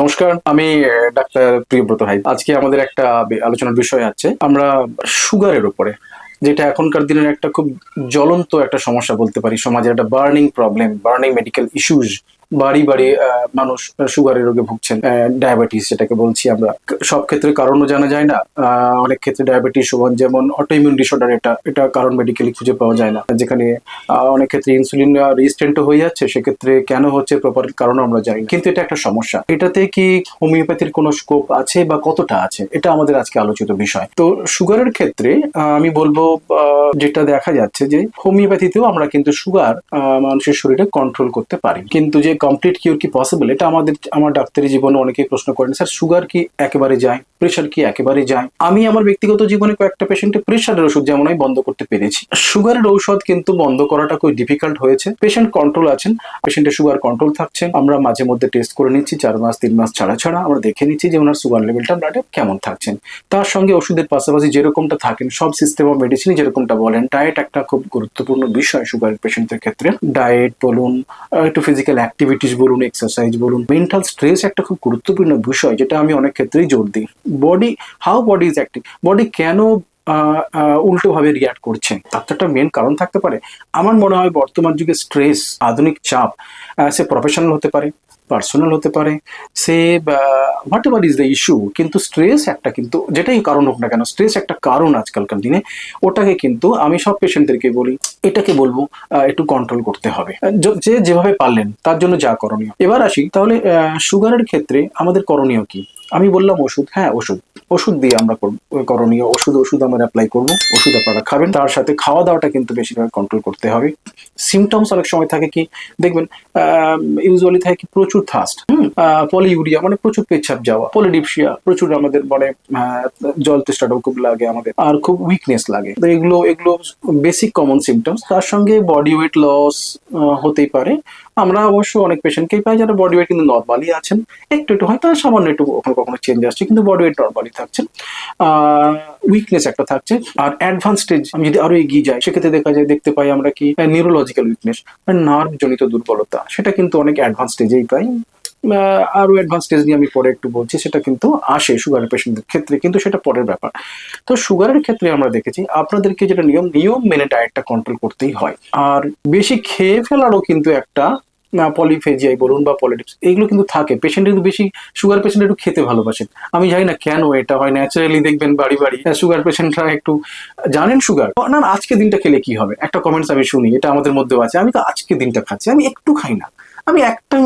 নমস্কার, আমি ডাক্তার প্রিয়ব্রত ভাই। আজকে আমাদের একটা আলোচনার বিষয় আছে আমরা সুগারের উপরে, যেটা এখনকার দিনের একটা খুব জ্বলন্ত একটা সমস্যা বলতে পারি। সমাজের একটা burning problem, burning medical issues. বাড়ি বাড়ি মানুষ সুগারের রোগে ভুগছেন, ডায়াবেটিস যেটাকে বলছি আমরা। সব ক্ষেত্রে কারণও জানা যায় না। অনেক ক্ষেত্রে ডায়াবেটিস যেমন অটোইমিউন ডিসঅর্ডার, এটা এটা কারণ মেডিকেলি খুঁজে পাওয়া যায় না, যেখানে অনেক ক্ষেত্রে ইনসুলিন রেজিস্ট্যান্টও হয়ে যাচ্ছে। সেক্ষেত্রে কেন হচ্ছে প্রপার কারণ আমরা জানি না, কিন্তু এটা একটা সমস্যা। এটাতে কি হোমিওপ্যাথির কোনো স্কোপ আছে বা কতটা আছে, এটা আমাদের আজকে আলোচিত বিষয়। তো সুগারের ক্ষেত্রে আমি বলবো, যেটা দেখা যাচ্ছে যে হোমিওপ্যাথিতেও আমরা কিন্তু সুগার মানুষের শরীরে কন্ট্রোল করতে পারি, কিন্তু যে কমপ্লিট কিউর কি পসিবল, এটা আমার ডাক্তারি জীবনে অনেকেই প্রশ্ন করেন, স্যার সুগার কি একেবারে যায়, প্রেশার কি একেবারে যায়? আমি আমার ব্যক্তিগত জীবনে কয়েকটা পেশেন্টের প্রেশারের ওষুধ যেমন আমি বন্ধ করতে পেরেছি। সুগারের ঔষধ কিন্তু বন্ধ করাটা খুব ডিফিকাল্ট হয়েছে। পেশেন্ট কন্ট্রোল আছেন, পেশেন্টের সুগার কন্ট্রোল থাকছে। আমরা মাঝে মধ্যে টেস্ট করে নিচ্ছি, 4 মাস 3 মাস ছাড়া ছাড়া আমরা দেখে নিচ্ছি যে ওনার সুগার লেভেলটা ব্লাডে কেমন থাকছেন। তার সঙ্গে ওষুধের পাশাপাশি যেরকমটা থাকেন, সব সিস্টেম অফ মেডিসিন যেরকমটা বলেন, ডায়েট একটা খুব গুরুত্বপূর্ণ বিষয় সুগার পেশেন্টের ক্ষেত্রে। ডায়েট বলুন, একটু ফিজিক্যাল অ্যাক্টিভিটিস বলুন, এক্সারসাইজ বলুন, মেন্টাল স্ট্রেস একটা খুব গুরুত্বপূর্ণ বিষয়, যেটা আমি অনেক ক্ষেত্রেই জোর দিই। Body, how body is active, body কেন উল্টোভাবে রিয়াক্ট করছে, তার তো একটা মেন কারণ থাকতে পারে। আমার মনে হয় বর্তমান যুগে স্ট্রেস, আধুনিক চাপ, সে প্রফেশনাল হতে পারে, পার্সোনাল হতে পারে, say what ever is the issue, কিন্তু স্ট্রেস একটা, কিন্তু যেটাই কারণ হোক না কেন, স্ট্রেস একটা কারণ আজকালকার দিনে। ওটাকে কিন্তু আমি সব পেশেন্টদেরকে বলি, এটাকে বলবো একটু কন্ট্রোল করতে হবে, যে যেভাবে পারলেন তার জন্য যা করণীয়। এবার আসি তাহলে সুগারের ক্ষেত্রে আমাদের করণীয় কি। আমি বললাম ওষুধ, হ্যাঁ ওষুধ, ওষুধ দিয়ে আমরা করণীয়, ওষুধ আমরা অ্যাপ্লাই করবো, ওষুধ আপনারা খাবেন। তার সাথে খাওয়া দাওয়াটা কিন্তু বেশিরভাগ কন্ট্রোল করতে হবে। সিমটমস অনেক সময় থাকে কি, দেখবেন ইউজুয়ালি থাকে কি, প্রচুর থার্স্ট, পলিউরিয়া মানে প্রচুর পেচ্ছাপ যাওয়া, পলিডিপসিয়া প্রচুর, আমাদের মানে জল তেষ্টাটাও খুব লাগে আমাদের, আর খুব উইকনেস লাগে। তো এগুলো এগুলো বেসিক কমন সিমটমস। তার সঙ্গে বডি ওয়েট লস হতেই পারে। আমরা অবশ্য অনেক পেশেন্টকেই পাই যারা বডি ওয়েট কিন্তু নর্মালি আছেন, একটু একটু হয়তো সামান্য একটু কখনো কখনো চেঞ্জ আসছে, কিন্তু বডি ওয়েট নর্মালি থাকছেন। উইকনেস একটা থাকছে। আর অ্যাডভান্স স্টেজ আমি যদি আরো এগিয়ে যাই, সেক্ষেত্রে দেখতে পাই আমরা কি নিউরোলজিক্যাল উইকনেস, নার্ভ জনিত দুর্বলতা, সেটা কিন্তু অনেক অ্যাডভান্স স্টেজেই পাই। আরো অ্যাডভান্স স্টেজ নিয়ে আমি পরে একটু বলছি, সেটা কিন্তু আসে সুগারের পেশেন্টদের ক্ষেত্রে, কিন্তু সেটা পরের ব্যাপার। তো সুগারের ক্ষেত্রে আমরা দেখেছি আপনাদেরকে যেটা নিয়ম নিয়ম মেনে ডায়েটটা কন্ট্রোল করতেই হয়। আর বেশি খেয়ে ফেলারও কিন্তু একটা পলিফেজিয়াই বলুন বা পলিটিক্স, এগুলো কিন্তু থাকে। পেশেন্ট কিন্তু বেশি, সুগার পেশেন্ট একটু খেতে ভালোবাসেন। আমি জানি না কেন এটা হয়, ন্যাচারালি দেখবেন বাড়ি বাড়ি সুগার পেশেন্টরা একটু জানেন সুগার না, আজকে দিনটা খেলে কি হবে, একটা কমেন্টস আমি শুনি, এটা আমাদের মধ্যেও আছে, আমি তো আজকে দিনটা খাচ্ছি, আমি একটু খাই না, আমি একটা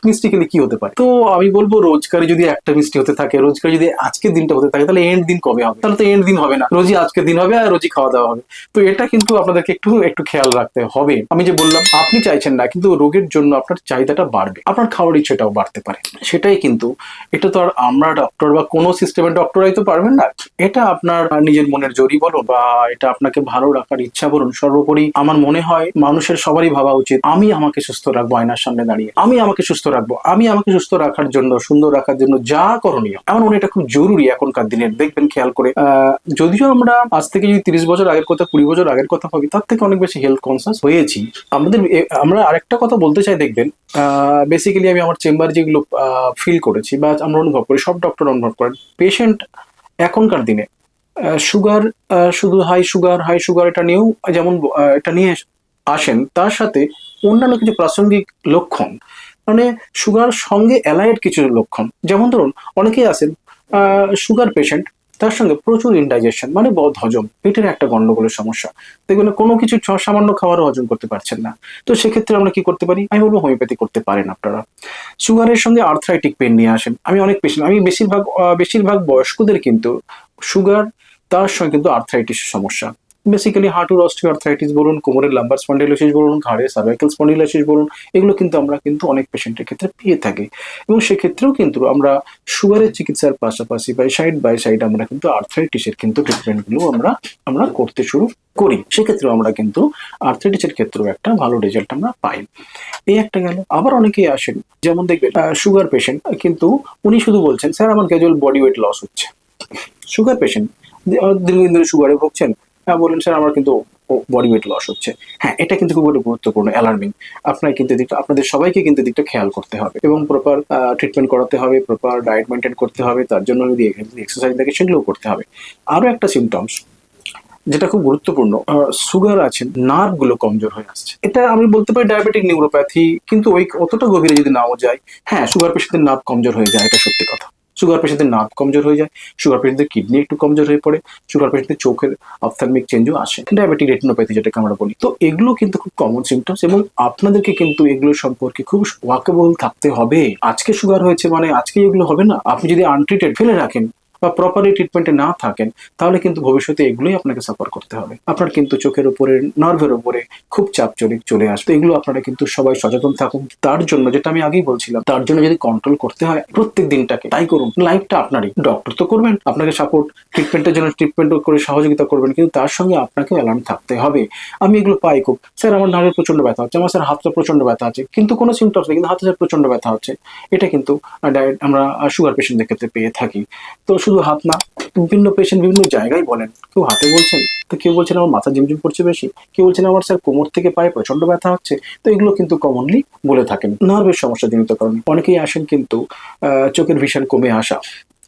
মিষ্টি খেলে কি হতে পারে। তো আমি বলবো, রোজকারে যদি একটা মিষ্টি হতে থাকে, রোজকার যদি আজকের দিনটা হতে থাকে, তাহলে এন্ড দিন কবে হবে? তাহলে তো এন্ড দিন হবে না, রোজই আজকের দিন হবে আর রোজই খাওয়া দাওয়া হবে। তো এটা কিন্তু আপনাদেরকে একটু একটু খেয়াল রাখতে হবে। আমি যে বললাম, আপনি চাইছেন না, কিন্তু রোগের জন্য আপনার চাহিদাটা বাড়বে, আপনার খাওয়ার ইচ্ছেটাও বাড়তে পারে। সেটাই কিন্তু, এটা তো আর আমরা ডক্টর বা কোনো সিস্টেমের ডক্টরাই তো পারবেন না। এটা আপনার নিজের মনের জোরই বলুন, বা এটা আপনাকে ভালো রাখার ইচ্ছা বলুন, সর্বোপরি আমার মনে হয় মানুষের সবারই ভাবা উচিত, আমি আমাকে সুস্থ রাখবো, আয়নার সামনে দাঁড়িয়ে আমি আমাকে সুস্থ রাখবো, আমি আমাকে সুস্থ রাখার জন্য, সুন্দর রাখার জন্য যা করণীয়, আমার মনে হয় এটা খুব জরুরি এখনকার দিনের। দেখবেন খেয়াল করে, যদিও আমরা আজ থেকে যদি 30 বছর আগের কথা, 20 বছর আগের কথা ভাবি, তার থেকে অনেক বেশি হেলথ কনসাস হয়েছি আমাদের। আমরা আরেকটা কথা বলতে চাই, দেখবেন বেসিক্যালি আমি আমার চেম্বার যেগুলো ফিল করেছি বা আমরা অনুভব করি, সব ডক্টর অনুভব করেন, পেশেন্ট এখনকার দিনে সুগার, শুধু হাই সুগার এটা নিয়েও যেমন এটা নিয়ে আসেন, তার সাথে অন্যান্য কিছু প্রাসঙ্গিক লক্ষণ, মানে সুগার সঙ্গে অ্যালাইড কিছু লক্ষণ, যেমন ধরুন অনেকেই আছেন সুগার পেশেন্ট, তার সঙ্গে প্রচুর ইনডাইজেশন, মানে বদ হজম, পেটের একটা গন্ডগোলের সমস্যা, দেখবেন কোনো কিছু সামান্য খাবারও হজম করতে পারছেন না। তো সেক্ষেত্রে আমরা কি করতে পারি, আমি বলবো হোমিওপ্যাথি করতে পারেন আপনারা। সুগারের সঙ্গে আর্থ্রাইটিক পেন নিয়ে আসেন, আমি অনেক পেশেন্ট, আমি বেশিরভাগ বয়স্কদের কিন্তু সুগার, তার সঙ্গে কিন্তু আর্থ্রাইটিসের সমস্যা, বেসিক্যালি হাঁটুর অস্টিওআর্থ্রাইটিস বলুন, কোমরের লাম্বার স্পন্ডিলোসিস বলুন, ঘাড়ের সার্ভাইকাল স্পন্ডিলোসিস বলুন, এগুলো কিন্তু আমরা কিন্তু অনেক পেশেন্টের ক্ষেত্রে পেয়ে থাকি। এবং সেক্ষেত্রেও কিন্তু আমরা সুগারের চিকিৎসার পাশাপাশি বাই সাইড আমরা কিন্তু আর্থ্রাইটিসের কিন্তু ট্রিটমেন্টগুলো আমরা করতে শুরু করি। সেক্ষেত্রেও আমরা কিন্তু আর্থ্রাইটিসের ক্ষেত্রেও একটা ভালো রেজাল্ট আমরা পাই। এই একটা গেল। আবার অনেকেই আসেন, যেমন দেখবেন সুগার পেশেন্ট, কিন্তু উনি শুধু বলছেন, স্যার আমার ক্যাজুয়াল বডি ওয়েট লস হচ্ছে। সুগার পেশেন্ট দীর্ঘদিন ধরে সুগারে ভুগছেন, বললেন স্যার আমার কিন্তু বডি ওয়েট লস হচ্ছে। হ্যাঁ, এটা কিন্তু খুব একটা গুরুত্বপূর্ণ, অ্যালার্মিং। আপনার কিন্তু আপনাদের সবাইকে কিন্তু দিকটা খেয়াল করতে হবে এবং প্রপার ট্রিটমেন্ট করাতে হবে, প্রপার ডায়েট মেনটেন করতে হবে। তার জন্য যদি এক্সারসাইজ থাকে সেগুলোও করতে হবে। আরো একটা সিমটমস যেটা খুব গুরুত্বপূর্ণ, সুগার আছে, নার্ভ গুলো কমজোর হয়ে আসছে। এটা আমি বলতে পারি ডায়াবেটিক নিউরোপ্যাথি, কিন্তু ওই অতটা গভীরে যদি নাও যায়। হ্যাঁ, সুগার পেশেন্টের নার্ভ কমজোর হয়ে যায়, এটা সত্যি কথা। সুগার পেশেন্টের নার্ভ কমজোর হয়ে যায়, সুগার পেশেন্টের কিডনি একটু কমজোর হয়ে পড়ে, সুগার পেশেন্টের চোখের অপথ্যালমিক চেঞ্জও আসে, ডায়াবেটিক রেটিনোপ্যাথি যেটাকে আমরা বলি। তো এগুলো কিন্তু খুব কমন সিমটমস এবং আপনাদেরকে কিন্তু এগুলো সম্পর্কে খুব ওয়াকেবল থাকতে হবে। আজকে সুগার হয়েছে মানে আজকে এগুলো হবে না। আপনি যদি আনট্রিটেড ফেলে রাখেন বা প্রপারলি ট্রিটমেন্টে না থাকেন, তাহলে কিন্তু ভবিষ্যতে এগুলোই আপনাকে সাফার করতে হবে। আপনার কিন্তু চোখের উপরে, নার্ভের উপরে খুব চাপ চলে আসবে। এগুলো আপনারা কিন্তু সবাই সচেতন থাকুন। তার জন্য যেটা আমি আগেই বলছিলাম, তার জন্য যদি কন্ট্রোল করতে হয় প্রত্যেক দিনটাকে, তাই করুন। লাইফটা আপনারই, ডক্টর তো করবেন, আপনাকে সাপোর্ট, ট্রিটমেন্টের জন্য ট্রিটমেন্ট করে সহযোগিতা করবেন, কিন্তু তার সঙ্গে আপনাকে অ্যালার্ম থাকতে হবে। আমি এগুলো পাই খুব, স্যার আমার নার্ভে প্রচন্ড ব্যথা হচ্ছে, আমার স্যার হাতটা প্রচন্ড ব্যথা আছে, কিন্তু কোনো সিমটমস নেই, কিন্তু হাতে স্যার প্রচন্ড ব্যথা হচ্ছে। এটা কিন্তু আমরা সুগার পেশেন্টদের ক্ষেত্রে পেয়ে থাকি। তো শুধু হাত না, বিভিন্ন পেশেন্ট বিভিন্ন জায়গায় বলেন, কেউ হাতে বলছেন, তো কেউ বলছেন আমার মাথা ঝিমঝিম করছে বেশি, কেউ বলছেন আমার স্যার কোমর থেকে পায়ে প্রচন্ড ব্যথা হচ্ছে। তো এগুলো কিন্তু কমনলি বলে থাকেন নার্ভের সমস্যা জনিত কারণে। অনেকেই আসেন কিন্তু চোখের ভিশন কমে আসা,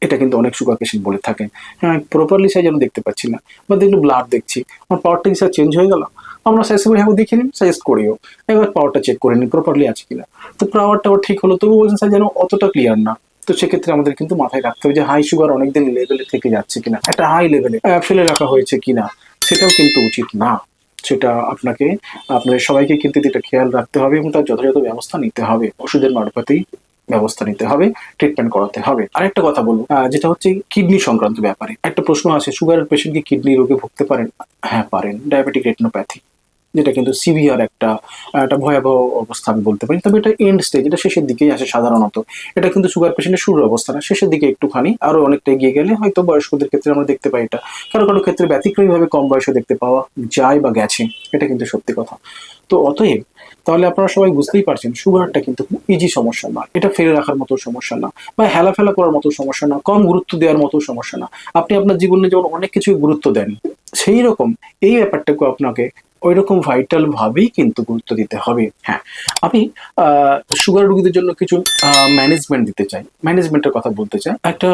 এটা কিন্তু অনেক সুগার পেশেন্ট বলে থাকেন। হ্যাঁ, প্রপারলি সাইজ আমি দেখতে পাচ্ছি না, বা দেখলে ব্লাড দেখছি, আমার পাওয়ারটা কি স্যার চেঞ্জ হয়ে গেল? আমরা সাজেস্ট করি, হ্যাঁ দেখে নিন, সাজেস্ট করিও, একবার পাওয়ারটা চেক করে নিন প্রপারলি আছে কিনা। তো পাওয়ারটাও ঠিক হলো, তবু বলছেন স্যার যেন অতটা ক্লিয়ার না। তো সেক্ষেত্রে আমাদের কিন্তু মাথায় রাখতে হবে যে হাই সুগার অনেকদিন লেভেলে থেকে যাচ্ছে কিনা, একটা হাই লেভেলে ফেলে রাখা হয়েছে কিনা, সেটাও কিন্তু উচিত না। সেটা আপনাদের সবাইকে কিন্তু এটা খেয়াল রাখতে হবে এবং তার যথাযথ ব্যবস্থা নিতে হবে। ওষুধের মারফতেই ব্যবস্থা নিতে হবে, ট্রিটমেন্ট করাতে হবে। আরেকটা কথা বলবো, যেটা হচ্ছে কিডনি সংক্রান্ত ব্যাপারে একটা প্রশ্ন আছে, সুগারের পেশেন্ট কি কিডনি রোগে ভুগতে পারেন? হ্যাঁ পারেন, ডায়াবেটিক রেটিনোপ্যাথি, যেটা কিন্তু সিভিয়ার একটা ভয়াবহ অবস্থা আমি বলতে পারি। তবে এটা এন্ড স্টেজ, এটা শেষের দিকেই আসে সাধারণত। এটা কিন্তু সুগার পেশেন্টের শুরুর অবস্থা না, শেষের দিকে একটুখানি, আরো অনেকটা এগিয়ে গেলে হয়তো বয়স্কদের ক্ষেত্রে আমরা দেখতে পাই এটা। কারো কারো ক্ষেত্রে ব্যতিক্রমী ভাবে কম বয়সে দেখতে পাওয়া যায় বা গেছে, এটা কিন্তু সত্যি কথা। তো অতএব তাহলে আপনারা সবাই বুঝতেই পারছেন, সুগারটা কিন্তু খুব ইজি সমস্যা না, এটা ফেলে রাখার মতো সমস্যা না, বা হেলাফেলা করার মতো সমস্যা না, কম গুরুত্ব দেওয়ার মতো সমস্যা না। আপনি আপনার জীবনে যেমন অনেক কিছু গুরুত্ব দেন, সেই রকম এই ব্যাপারটাকে আপনাকে ওই রকম ভাইটাল ভাবেই কিন্তু গুরুত্ব দিতে হবে। হ্যাঁ, আমি সুগার রোগীদের জন্য কিছু ম্যানেজমেন্ট দিতে চাই, ম্যানেজমেন্টের কথা বলতে চাই। একটা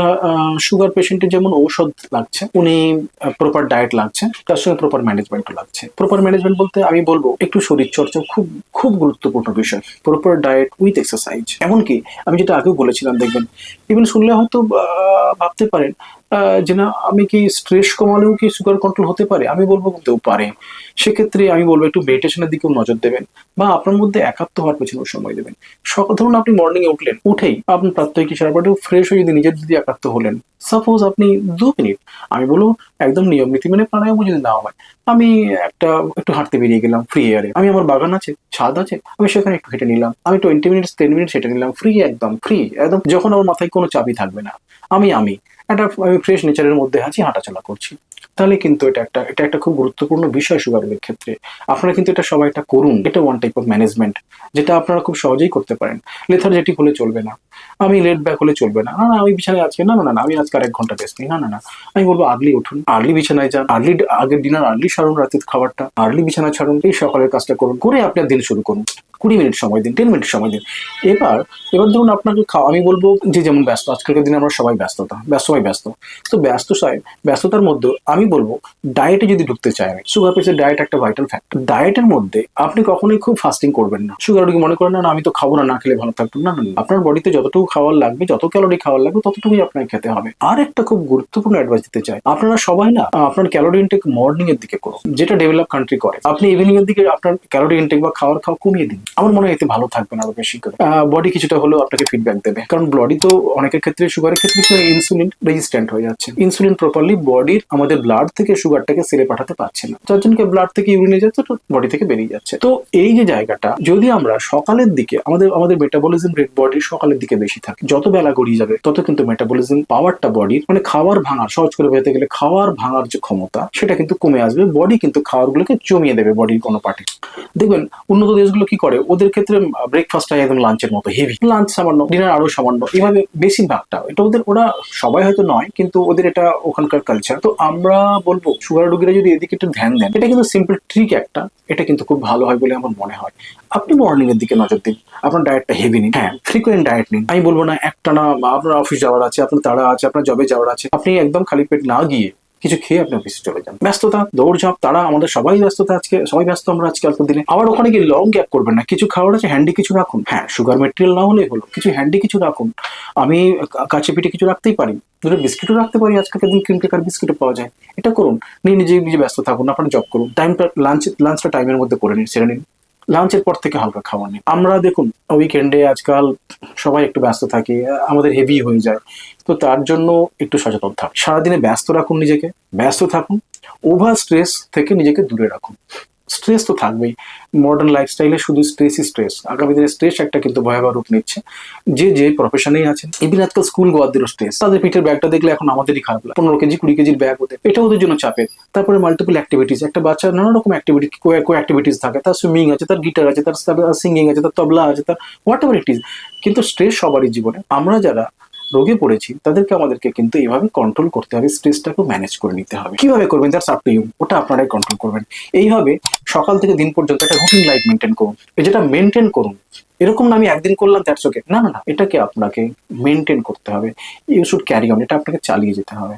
সুগার পেশেন্টের যেমন ঔষধ লাগছে, উনি প্রপার ডায়েট লাগছে, তার সঙ্গে প্রপার ম্যানেজমেন্টও লাগছে। প্রপার ম্যানেজমেন্ট বলতে আমি বলবো একটু শরীর চর্চা খুব খুব গুরুত্বপূর্ণ বিষয়, প্রপার ডায়েট উইথ এক্সারসাইজ। এমনকি আমি যেটা আগেও বলেছিলাম, দেখবেন ইভেন শুনলে হয়তো ভাবতে পারেন যে না, আমি কি স্ট্রেস কমালেও কি সুগার কন্ট্রোল হতে পারে? আমি বলবো হতেও পারে। সেক্ষেত্রে আমি বলবো একটু মেডিটেশনের দিকেও নজর দেবেন, বা আপনার মধ্যে একাত্ম হওয়ার পেছনেও সময় দেবেন। সকাল ধরুন আপনি মর্নিং এ উঠেই আপনি প্রাত্যহিক সারাপাটেও ফ্রেশ হয়ে যদি নিজের দিকে একাত্ম হলেন, সাপোজ আপনি 2 মিনিট, আমি বলবো একদম নিয়ম নীতি মেনে প্রাণায়াম যদি না হয়, আমি একটু হাঁটতে বেরিয়ে গেলাম ফ্রি এয়ারে, আমি আমার বাগান আছে, ছাদ আছে, আমি সেখানে একটু হেঁটে নিলাম, আমি 20 মিনিট 10 মিনিট হেঁটে নিলাম, একদম ফ্রি, একদম যখন আমার মাথায় কোনো চাপই থাকবে না, আমি আমি ফ্রেশ নেচারের মধ্যে আছি, হাঁটাচলা করছি। তাহলে কিন্তু এটা একটা খুব গুরুত্বপূর্ণ বিষয় সুগারের ক্ষেত্রে। আপনারা কিন্তু এটা সবাই এটা করুন, এটা ওয়ান টাইপ অফ ম্যানেজমেন্ট, যেটা আপনারা খুব সহজেই করতে পারেন। লেথার্জেটিক হলে চলবে না, আমি লেট ব্যাক হলে চলবে না, না না আমি বিছানায় আজকে, না না না আমি আজকে 1 ঘন্টা রেস্ট নিই, না না না, আমি বলবো আর্লি উঠুন, আর্লি বিছানায় যান, আর্লি আগের ডিনার আর্লি সারুন, রাতের খাবারটা আর্লি বিছানায় ছাড়ুন, এই সকালের কাজটা করুন, করে আপনার দিন শুরু করুন। 20 মিনিট সময় দিন, 10 মিনিট সময় দিন। এবার এবার ধরুন আপনাকে আমি বলবো যে যেমন ব্যস্ত, আজকালকার দিনে আমরা সবাই ব্যস্ত। তো ব্যস্ততার মধ্যে আমি বলবো ডায়েটে যদি ঢুকতে চাই, আমি সুগার পেশেন্ট ডায়েট একটা ভাইটাল ফ্যাক্টর। ডায়েটের মধ্যে আপনি কখনোই খুব ফাস্টিং করবেন না। সুগার রোগী মনে করেন না আমি তো খাবো না, না খেলে ভালো থাকবো, না না, আপনার বডিতে যতটুকু খাওয়ার লাগবে, যত ক্যালোরি খাওয়ার লাগবে, ততটুকুই আপনাকে খেতে হবে। আর একটা খুব গুরুত্বপূর্ণ অ্যাডভাইস দিতে চাই, আপনারা সবাই না আপনার ক্যালোরি ইনটেক মর্নিং এর দিকে করুন, যেটা ডেভেলপ কান্ট্রি করে। আপনি ইভিনিং এর দিকে আপনার ক্যালোরি ইনটেক বা খাওয়া কমিয়ে দিন, আমার মনে হয় এতে ভালো থাকবেন আরো বেশি করে। বডি কিছুটা হলেও আপনাকে ফিডব্যাক দেবে, কারণ বডি তো অনেকের ক্ষেত্রে সুগারের ক্ষেত্রে ইনসুলিন রেজিস্ট্যান্ট হয়ে যাচ্ছে। ইনসুলিন প্রপারলি বডির আমাদের ব্লাড থেকে সুগারটাকে সেরে পাঠাতে পারছে না, যার জন্য ব্লাড থেকে ইউরিনে যাচ্ছে, তো বডি থেকে বেরিয়ে যাচ্ছে। তো এই যে জায়গাটা যদি আমরা সকালের দিকে আমাদের মেটাবলিজম রেট বডির সকালের দিকে বেশি থাকে, যত বেলা গড়িয়ে যাবে তত কিন্তু মেটাবলিজম পাওয়ারটা বডির, মানে খাবার ভাঙার, সহজ করে বলতে গেলে খাবার ভাঙার যে ক্ষমতা, সেটা কিন্তু কমে আসবে। বডি কিন্তু খাবারগুলোকে জমিয়ে দেবে বডির কোনো পার্টে। দেখবেন উন্নত দেশগুলো কি করে, ওদের ক্ষেত্রে ব্রেকফাস্টটা একদম লাঞ্চের মতো হেভি, লাঞ্চ সামান্য, ডিনার আরো সামান্য, এইভাবে বেশিরভাগটা, এটা ওরা সবাই হয়তো নয়, কিন্তু ওদের এটা ওখানকার কালচার। তো আমরা বলবো সুগার রোগীরা যদি এদিকে একটু ধ্যান দেন, এটা কিন্তু সিম্পল ট্রিক একটা, এটা কিন্তু খুব ভালো হয় বলে আমার মনে হয়। আপনি মর্নিং এর দিকে নজর দিন, আপনার ডায়েটটা হেভি নিন, হ্যাঁ ফ্রিকোয়েন্ট ডায়েট নিন। আমি বলবো না একটানা আপনার অফিস যাওয়ার আছে, আপনার তাড়া আছে, আপনার জবে যাওয়ার আছে, আপনি একদম খালি পেট না গিয়ে কিছু খেয়ে আপনি অফিসে চলে যান। ব্যস্ততা, দৌড়ঝাঁপ, তারা আমাদের সবাই ব্যস্ততা, আজকে সবাই ব্যস্ত আমরা আজকালকার দিনে। আবার ওখানে গিয়ে লং গ্যাপ করবেন না, কিছু খাওয়ার আছে হ্যান্ডি কিছু রাখুন, হ্যাঁ সুগার মেটেরিয়াল না হলেই হলো, কিছু হ্যান্ডি কিছু রাখুন। আমি কাছে পিঠে কিছু রাখতেই পারি, দুটো বিস্কিটও রাখতে পারি, আজকালকার দিন ক্রিম কেকার বিস্কিটও পাওয়া যায়। এটা করুন, নিজে নিজে ব্যস্ত থাকুন, আপনার জব করুন, টাইমটা লাঞ্চটা টাইমের মধ্যে করে নিন, সেরে নিন। লাঞ্চের পর থেকে হালকা খাবার নিন। আমরা দেখুন উইকেন্ডে আজকাল সবাই একটু ব্যস্ত থাকি, আমাদের হেভি হয়ে যায়, তো তার জন্য একটু সচেতন থাকুন। সারাদিনে ব্যস্ত রাখুন নিজেকে, ব্যস্ত থাকুন, ওভার স্ট্রেস থেকে নিজেকে দূরে রাখুন। স্ট্রেস তো থাকবেই, মডার্ন লাইফস্টাইলে শুধু স্ট্রেসই স্ট্রেস। আগামী দিনে স্ট্রেস একটা কিন্তু ভয়াবহ রূপ নিচ্ছে, যে প্রফেশনেই আছেন। ইভিন আজকাল স্কুল গোয়াদেরও স্ট্রেস, তাদের পিঠের ব্যাগটা দেখলে এখন আমাদেরই খারাপ লাগে, 15 কেজি 20 কেজির ব্যাগ ওদের, এটা ওদের জন্য চাপের। তারপরে মাল্টিপল অ্যাক্টিভিটিস, একটা বাচ্চার নানা রকম অ্যাক্টিভিটিস থাকে, তার সুইমিং আছে, তার গিটার আছে, তার সিঙ্গিং আছে, তার তবলা আছে, তার হোয়াট এভার ইট ইজ। কিন্তু স্ট্রেস সবারই জীবনে। আমরা যারা রোগে পড়েছি আমাদেরকে কিন্তু এইভাবে কন্ট্রোল করতে হবে, স্ট্রেসটাকে ম্যানেজ করে নিতে হবে। কিভাবে করবেন দ্যাটস আপ টু ইউ, ওটা আপনারাই কন্ট্রোল করবেন। এইভাবে সকাল থেকে দিন পর্যন্ত একটা রুটিন লাইফ মেনটেন করুন, যেটা মেনটেন করুন। এরকম না আমি একদিন করলাম দ্যাটস ওকে, না না না, এটাকে আপনাকে মেনটেন করতে হবে। ইউ শুড ক্যারি অন, এটা আপনাকে চালিয়ে যেতে হবে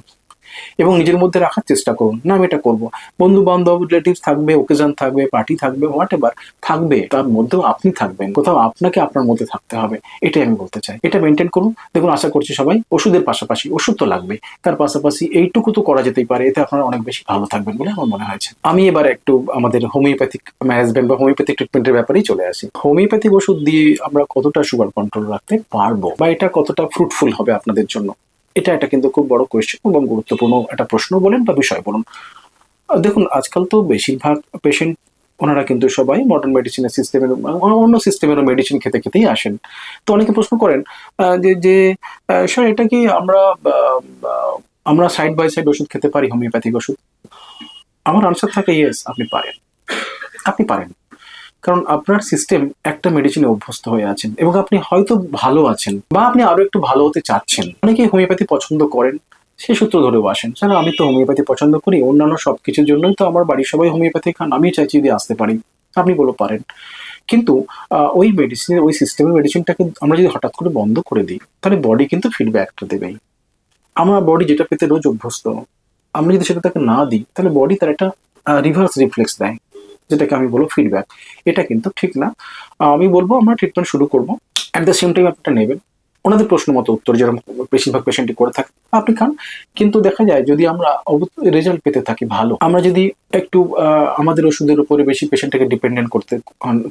এবং নিজের মধ্যে রাখার চেষ্টা করুন, না আমি এটা করবো। বন্ধু বান্ধব রিলেটিভস থাকবে, ওকেশন থাকবে, পার্টি থাকবে, হোয়াট এভার থাকবে, তার মধ্যেও আপনি থাকবেন, কোথাও আপনাকে আপনার মধ্যে থাকতে হবে, এটাই আমি বলতে চাই। এটা মেনটেন করুন। দেখুন আশা করছি সবাই ওষুধের পাশাপাশি, ওষুধ তো লাগবে, তার পাশাপাশি এইটুকু তো করা যেতেই পারে, এতে আপনারা অনেক বেশি ভালো থাকবেন বলে আমার মনে হয়েছে। আমি এবার একটু আমাদের হোমিওপ্যাথিক ম্যানেজমেন্ট বা হোমিওপ্যাথিক ট্রিটমেন্টের ব্যাপারেই চলে আসি। হোমিওপ্যাথিক ওষুধ দিয়ে আমরা কতটা সুগার কন্ট্রোল রাখতে পারবো, বা এটা কতটা ফ্রুটফুল হবে আপনাদের জন্য, এটা কিন্তু খুব বড় কোয়েশ্চেন এবং গুরুত্বপূর্ণ একটা প্রশ্ন বলেন বা বিষয় বলুন। দেখুন আজকাল তো বেশিরভাগ পেশেন্ট ওনারা কিন্তু সবাই মডার্ন মেডিসিনের সিস্টেমের, অন্য সিস্টেমেরও মেডিসিন খেতে খেতেই আসেন। তো অনেকে প্রশ্ন করেন যে যে স্যার এটা কি আমরা সাইড বাই সাইড ওষুধ খেতে পারি, হোমিওপ্যাথিক ওষুধ? আমার আনসার থাকে ইয়েস, আপনি পারেন, আপনি পারেন। কারণ আপনার সিস্টেম একটা মেডিসিনে অভ্যস্ত হয়ে আছেন এবং আপনি হয়তো ভালো আছেন বা আপনি আরো একটু ভালো হতে চাচ্ছেন। অনেকে হোমিওপ্যাথি পছন্দ করেন, সে সূত্র ধরেও আসেন, স্যার আমি তো হোমিওপ্যাথি পছন্দ করি, অন্যান্য সবকিছুর জন্যই তো আমার বাড়ির সবাই হোমিওপ্যাথি খান, আমি চাইছি যদি আসতে পারি। আপনি বলো পারেন, কিন্তু ওই মেডিসিনের ওই সিস্টেমের মেডিসিনটাকে আমরা যদি হঠাৎ করে বন্ধ করে দিই, তাহলে বডি কিন্তু ফিডব্যাকটা দেবেই। আমার বডি যেটা পেতে রোজ অভ্যস্ত, আমরা যদি সেটা তাকে না দিই, তাহলে বডি তার একটা রিভার্স রিফ্লেক্স দেয়, যেটাকে আমি বলবো ফিডব্যাক। এটা কিন্তু ঠিক না। আমি বলবো আমরা ট্রিটমেন্ট শুরু করবো, অ্যাট দ্য সেম টাইম আপনারা নেবেন ওনাদের প্রশ্ন মতো উত্তর, যেরকম বেশিরভাগ পেশেন্টই করে থাকে, আপনি খান। কিন্তু দেখা যায় যদি আমরা রেজাল্ট পেতে থাকি ভালো, আমরা যদি একটু আমাদের ওষুধের উপরে বেশি পেশেন্টটাকে ডিপেন্ডেন্ট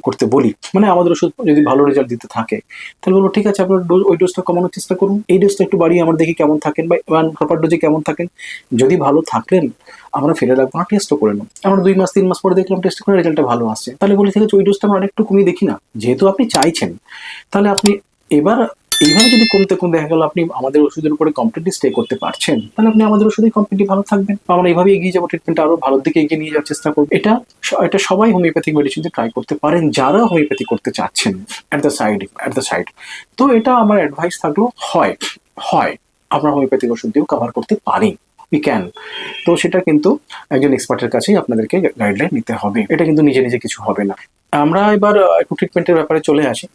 করতে বলি, মানে আমাদের ওষুধ যদি ভালো রেজাল্ট দিতে থাকে, তাহলে বলবো ঠিক আছে আপনার ওই ডোজটা কমানোর চেষ্টা করুন, এই ডোজটা একটু বাড়িয়ে আমরা দেখি কেমন থাকেন, বা প্রপার ডোজে কেমন থাকেন। যদি ভালো থাকলেন আমরা ফেলে রাখবো না, টেস্টও করে নেব। আমরা 2 মাস 3 মাস পরে দেখলাম টেস্ট করে রেজাল্টটা ভালো আসছে, তাহলে বলি ঠিক আছে ওই ডোজটা আমরা আরেকটু কমিয়ে দেখি না। যেহেতু আপনি চাইছেন, তাহলে আপনি এবার এইভাবে যদি কমতে কমতে দেখা গেল আপনি আমাদের ওষুধের উপরে কমপ্লিটলি স্টে করতে পারছেন, তাহলে আপনি আমাদের ওষুধেই কমপ্লিটলি ভালো থাকবেন। আমরা এইভাবে এগিয়ে যাবো, ট্রিটমেন্ট আরো ভালোর দিকে এগিয়ে নিয়ে যাওয়ার চেষ্টা করবো। এটা সবাই হোমিওপ্যাথিক মেডিসিন ট্রাই করতে পারেন যারা হোমিওপ্যাথি করতে চাচ্ছেন, অ্যাট দ্য সাইড। তো এটা আমার অ্যাডভাইস থাকলো, হয় হয় আমরা হোমিওপ্যাথিক ওষুধ দিয়েও কভার করতে পারি, উই ক্যান। তো সেটা কিন্তু একজন এক্সপার্টের কাছেই আপনাদেরকে গাইডলাইন নিতে হবে, এটা কিন্তু নিজে নিজে কিছু হবে না। আমরা এবার একটু ট্রিটমেন্টের ব্যাপারে চলে আসি।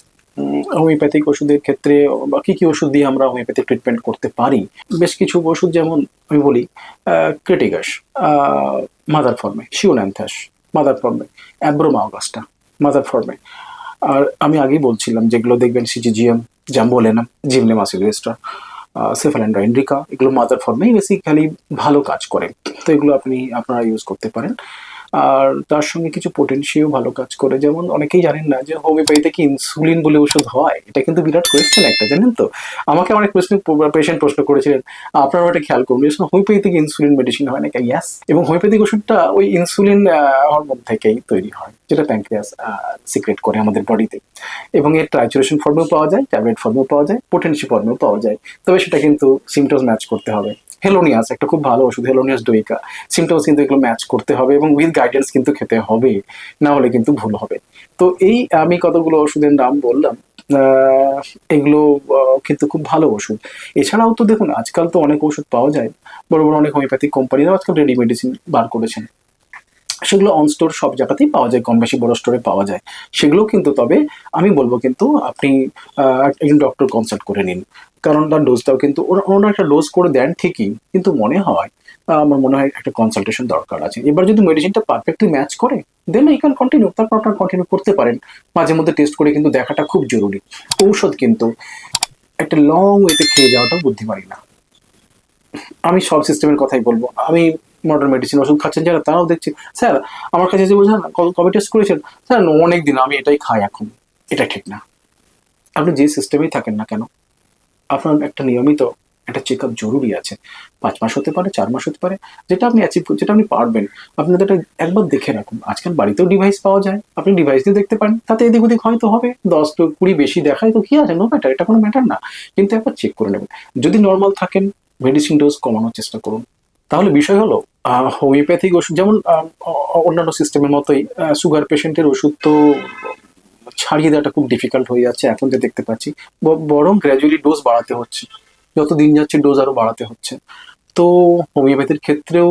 হোমিওপ্যাথিক ওষুধের ক্ষেত্রে বা কি কি ওষুধ দিয়ে আমরা হোমিওপ্যাথিক ট্রিটমেন্ট করতে পারি, বেশ কিছু ওষুধ, যেমন আমি বলি ক্রেটিগাস মাদার ফর্মে, শিওন্যান্থাস মাদার ফর্মে, অ্যাব্রোমা অগাস্টা মাদার ফর্মে। আর আমি আগেই বলছিলাম যেগুলো দেখবেন সিজিজিএম, জাম্বোলেনাম, জিমনেমা সিলভেস্ট্রা, সেফালেন্ড্রা ইন্ডিকা, এগুলো মাদার ফর্মেই বেসিক্যালি ভালো কাজ করে। তো এগুলো আপনারা ইউজ করতে পারেন। আর তার সঙ্গে কিছু পোটেনশিয়াও ভালো কাজ করে, যেমন অনেকেই জানেন না যে হোমিওপ্যাথিতে কি ইনসুলিন বলে ওষুধ হয়, এটা কিন্তু বিরাট কোয়েশ্চেন একটা, জানেন তো। আমাকে অনেক পেশেন্ট প্রশ্ন করেছিলেন, আপনারা এটা খেয়াল করুন হোমিওপ্যাথিক ইনসুলিন মেডিসিন হয় নাকি? ইয়াস, এবং হোমিওপ্যাথিক ওষুধটা ওই ইনসুলিন হরমোন থেকেই তৈরি হয়, যেটা প্যানক্রিয়াস সিক্রেট করে আমাদের বডিতে, এবং এর ট্রাইচুরেশন ফর্মেও পাওয়া যায়, ট্যাবলেট ফর্মেও পাওয়া যায়, পোটেনশি ফর্মেও পাওয়া যায়। তবে সেটা কিন্তু সিমটমস ম্যাচ করতে হবে। হেলোনিয়াস একটা খুব ভালো ওষুধ, হেলোনিয়াস ডোইকা, সিমটমস কিন্তু এগুলো ম্যাচ করতে হবে এবং উইথ গাইডেন্স কিন্তু খেতে হবে, না হলে কিন্তু ভুল হবে। তো এই আমি কতগুলো ওষুধের নাম বললাম, এগুলো কিন্তু খুব ভালো ওষুধ। এছাড়াও তো দেখুন আজকাল তো অনেক ওষুধ পাওয়া যায়, বড় বড় অনেক হোমিওপ্যাথিক কোম্পানিরাও আজকাল রেডি মেডিসিন বার করেছেন। সেগুলো অন স্টোর সব জায়গাতেই পাওয়া যায়, কম বেশি বড় স্টোরে পাওয়া যায়। সেগুলো কিন্তু তবে আমি বলবো কিন্তু আপনি একজন ডক্টর কনসাল্ট করে নিন, কারণ তার ডোজটাও কিন্তু ওনারা একটা ডোজ করে দেন ঠিকই, কিন্তু মনে হয় আমার মনে হয় একটা কনসালটেশন দরকার আছে। এবার যদি মেডিসিনটা পারফেক্টলি ম্যাচ করে দেন ইউ ক্যান কন্টিনিউ, তারপর আপনার কন্টিনিউ করতে পারেন। মাঝে মধ্যে টেস্ট করে কিন্তু দেখাটা খুব জরুরি। ঔষধ কিন্তু একটা লং ওয়েতে খেয়ে যাওয়াটাও বুদ্ধিমানী না। আমি সব সিস্টেমের কথাই বলবো। আমি মডার্ন মেডিসিন ওষুধ খাচ্ছেন যারা তারাও দেখছি, স্যার আমার কাছে যে বোঝান কবে টেস্ট করেছেন, স্যার অনেক দিন আমি এটাই খাই এখন। এটা ঠিক না। আপনি যে সিস্টেমেই থাকেন না কেন, আপনার একটা নিয়মিত একটা চেক আপ জরুরি আছে। 5 মাস হতে পারে, 4 মাস হতে পারে, যেটা আপনি অ্যাচিভ, যেটা আপনি পারবেন। আপনি এটা একবার দেখে রাখুন। আজকাল বাড়িতেও ডিভাইস পাওয়া যায়, আপনি ডিভাইস দিয়ে দেখতে পারেন, তাতে এদিক ওদিক হয়তো হবে 10 to 20 বেশি দেখায় তো কি আছে, নো ম্যাটার, এটা কোনো ম্যাটার না। কিন্তু একবার চেক করে নেবেন। যদি নর্মাল থাকেন মেডিসিন ডোজ কমানোর চেষ্টা করুন। তাহলে বিষয় হলো হোমিওপ্যাথিক ওষুধ যেমন অন্যান্য সিস্টেমের মতোই সুগার পেশেন্টের ওষুধ তো ছাড়িয়ে দেওয়াটা খুব ডিফিকাল্ট হয়ে যাচ্ছে এখন যে দেখতে পাচ্ছি। বরং গ্র্যাজুয়ালি ডোজ বাড়াতে হচ্ছে, যত দিন যাচ্ছে ডোজ আরো বাড়াতে হচ্ছে। তো হোমিওপ্যাথির ক্ষেত্রেও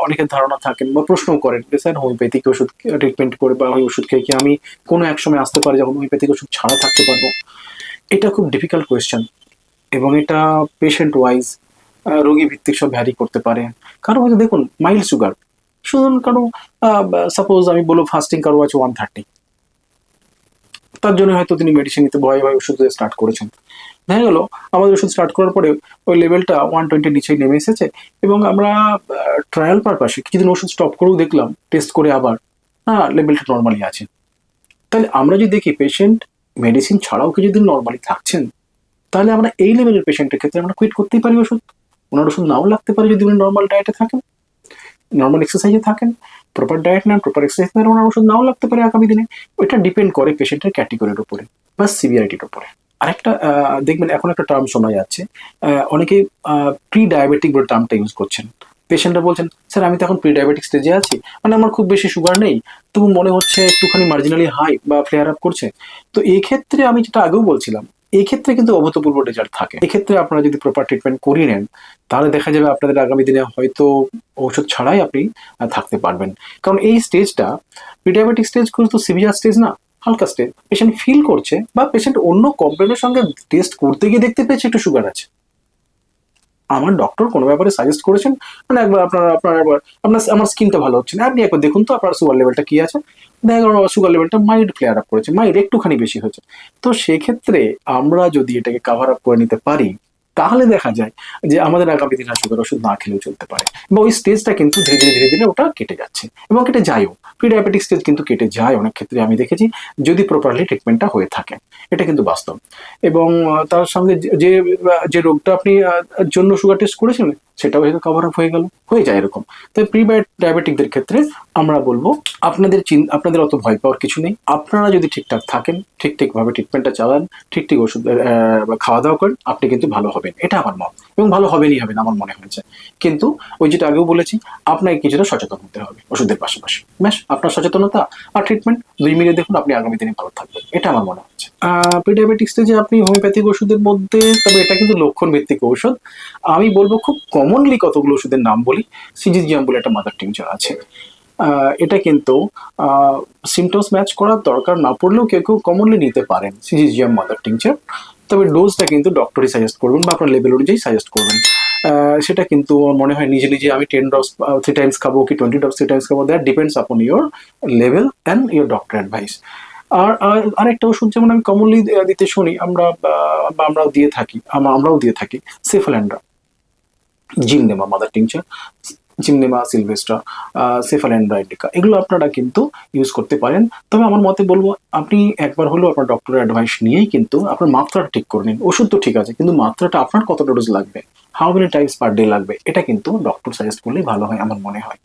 অনেকের ধারণা থাকেন বা প্রশ্ন করেন যে স্যার হোমিওপ্যাথিক ওষুধ ট্রিটমেন্ট করে বা ওই ওষুধ খেয়ে কি আমি কোনো এক সময় আসতে পারি যখন হোমিওপ্যাথিক ওষুধ ছাড়া থাকতে পারবো? এটা খুব ডিফিকাল্ট কোয়েশ্চেন, এবং এটা পেশেন্ট ওয়াইজ রোগী ভিত্তিক সব ভ্যারি করতে পারে। কারো হয়তো দেখুন মাইল্ড সুগার, শুধু কারো সাপোজ আমি বলবো ফাস্টিং কারো আছে 130, তার জন্য হয়তো তিনি মেডিসিন নিতে ভয়ে ভয়ে ওষুধ স্টার্ট করেছেন। দেখা গেল আমাদের ওষুধ স্টার্ট করার পরে ওই লেভেলটা 120 নিচেই নেমে এসেছে, এবং আমরা ট্রায়াল পারপাসে কিছুদিন ওষুধ স্টপ করেও দেখলাম টেস্ট করে আবার লেভেলটা নর্মালি আছে। তাহলে আমরা যদি দেখি পেশেন্ট মেডিসিন ছাড়াও কিছুদিন নর্মালি থাকছেন, তাহলে আমরা এই লেভেলের পেশেন্টের ক্ষেত্রে আমরা কুইট করতেই পারি ওষুধ। ওনার ওষুধ নাও লাগতে পারে যদি উনি নর্মাল ডায়েটে থাকেন, নর্মাল এক্সারসাইজে থাকেন, প্রপার ডায়েট নেন, প্রপার এক্সারসাইজ নেন, ওনার ওষুধ নাও লাগতে পারে আগামী দিনে। ওইটা ডিপেন্ড করে পেশেন্টের ক্যাটেগরির উপরে বা সিভিয়ারিটির উপরে। আরেকটা দেখবেন এখন একটা টার্ম শোনা যাচ্ছে, অনেকেই প্রি ডায়াবেটিক বলে টার্মটা ইউজ করছেন। পেশেন্টরা বলছেন স্যার আমি তো এখন প্রি ডায়াবেটিক স্টেজে আছি, মানে আমার খুব বেশি সুগার নেই, তবু মনে হচ্ছে একটুখানি মার্জিনালি হাই বা ফ্লেয়ার আপ করছে। তো এই ক্ষেত্রে আমি যেটা আগেও বলছিলাম, এই ক্ষেত্রে কিন্তু অভূতপূর্ব রেজাল্ট থাকে। এক্ষেত্রে আপনারা যদি প্রপার ট্রিটমেন্ট করিয়ে নেন, তাহলে দেখা যাবে আপনাদের আগামী দিনে হয়তো ওষুধ ছাড়াই আপনি থাকতে পারবেন। কারণ এই স্টেজটা প্রিডায়াবেটিক স্টেজ কিন্তু সিভিয়ার স্টেজ না, হালকা স্টেজ। পেশেন্ট ফিল করছে বা পেশেন্ট অন্য কমপ্লেনের সঙ্গে টেস্ট করতে গিয়ে দেখতে পেয়েছে একটু সুগার আছে। আমার ডক্টর কোনো ব্যাপারে সাজেস্ট করেছেন, মানে একবার আমার স্কিনটা ভালো হচ্ছে না, আপনি একবার দেখুন তো আপনার সুগার লেভেলটা কি আছে। দেখা গেল সুগার লেভেলটা মাইল্ড ফ্লেয়ার আপ করেছে, মাইল্ড একটুখানি বেশি হয়েছে। তো সেক্ষেত্রে আমরা যদি এটাকে কাভার আপ করে নিতে পারি, তাহলে দেখা যায় যে আমাদের আগামী দিনে সুগার ওষুধ না খেলেও চলতে পারে, এবং ওই স্টেজটা কিন্তু ধীরে ধীরে ধীরে ধীরে ওটা কেটে যাচ্ছে, এবং কেটে যায়ও। প্রি ডায়াবেটিক স্টেজ কিন্তু কেটে যায় অনেক ক্ষেত্রে, আমি দেখেছি, যদি প্রপারলি ট্রিটমেন্টটা হয়ে থাকে। এটা কিন্তু বাস্তব। এবং তার সঙ্গে যে যে রোগটা আপনি জন্য সুগার টেস্ট করেছিলেন সেটাও হয়তো কভার আপ হয়ে গেল, হয়ে যায় এরকম। তাই প্রি ডায়াবেটিকদের ক্ষেত্রে আমরা বলবো আপনাদের অত ভয় পাওয়ার কিছু নেই। আপনারা যদি ঠিকঠাক থাকেন, ঠিকঠাকভাবে ট্রিটমেন্টটা চালান, ঠিক ওষুধ খাওয়া দাওয়া করেন, আপনি কিন্তু ভালো হবেন, এটা আমার মত। এবং ভালো হবেনই হবেন আমার মনে হয়েছে। কিন্তু ওই যেটা আগেও বলেছি, আপনাকে কিছুটা সচেতন হতে হবে ওষুধের পাশাপাশি। ব্যাস আপনার সচেতনতা আর ট্রিটমেন্ট দুই মিলে দেখুন আপনি আগামী দিনে ভালো থাকবেন, এটা আমার মনে হচ্ছে। প্রি ডায়াবেটিক স্টেজে আপনি হোমিওপ্যাথিক ওষুধের মধ্যে, তবে এটা কিন্তু লক্ষণ ভিত্তিক ঔষধ, আমি বলবো খুব কমনলি কতগুলো ওষুধের নাম বলি। সিজিজিয়াম বলে একটা মাদার টিংচার আছে, এটা কিন্তু সিমটমস ম্যাচ করার দরকার না পড়লেও কেউ কেউ কমনলি নিতে পারেন সিজিজিয়াম মাদার টিংচার। তবে ডোজটা কিন্তু ডক্টরই সাজেস্ট করবেন বা আপনার লেভেল অনুযায়ী সাজেস্ট করবেন। সেটা কিন্তু আমার মনে হয় নিজে নিজে আমি 10 ড্রপস 3 টাইমস খাবো কি 20 ড্রপস 3 টাইমস খাবো, that depends upon your level and your doctor advice. আর আরেকটা ওষুধ যেমন আমি কমনলি দিতে শুনি, আমরাও দিয়ে থাকি সেফালেন্ড্রা, জিমনেমা মাদার টিংচার, জিমনেমা সিলভেস্ট্রা, সেফালেন্ড্রা ইন্ডিকা, এগুলো আপনারা কিন্তু ইউজ করতে পারেন। তবে আমার মতে বলবো আপনি একবার হলেও আপনার ডক্টরের অ্যাডভাইস নিয়েই কিন্তু আপনার মাত্রাটা ঠিক করে নিন। ওষুধ তো ঠিক আছে, কিন্তু মাত্রাটা আপনার কতটা ডোজ লাগবে, how many Times per day লাগবে, এটা কিন্তু ডক্টর সাজেস্ট করলেই ভালো হয় আমার মনে হয়।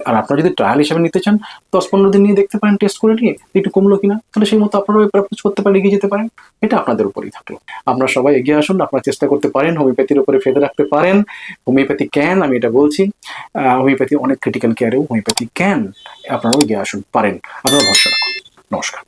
আর আপনারা যদি ট্রায়াল হিসেবে নিতে চান, 10-15 দিন নিয়ে দেখতে পারেন টেস্ট করে নিয়ে একটু কমলো কিনা, তাহলে সেই মতো আপনারা অ্যাপ্রোচ করতে পারেন, এগিয়ে যেতে পারেন। এটা আপনাদের উপরেই থাকলো। আপনারা সবাই এগিয়ে আসুন, আপনারা চেষ্টা করতে পারেন, হোমিওপ্যাথির উপরে ফেদ রাখতে পারেন। হোমিওপ্যাথি ক্যান, আমি এটা বলছি, হোমিওপ্যাথি অনেক ক্রিটিক্যাল কেয়ারেও হোমিওপ্যাথি ক্যান। আপনারাও এগিয়ে আসুন, পারেন, আপনারা ভরসা রাখুন। নমস্কার।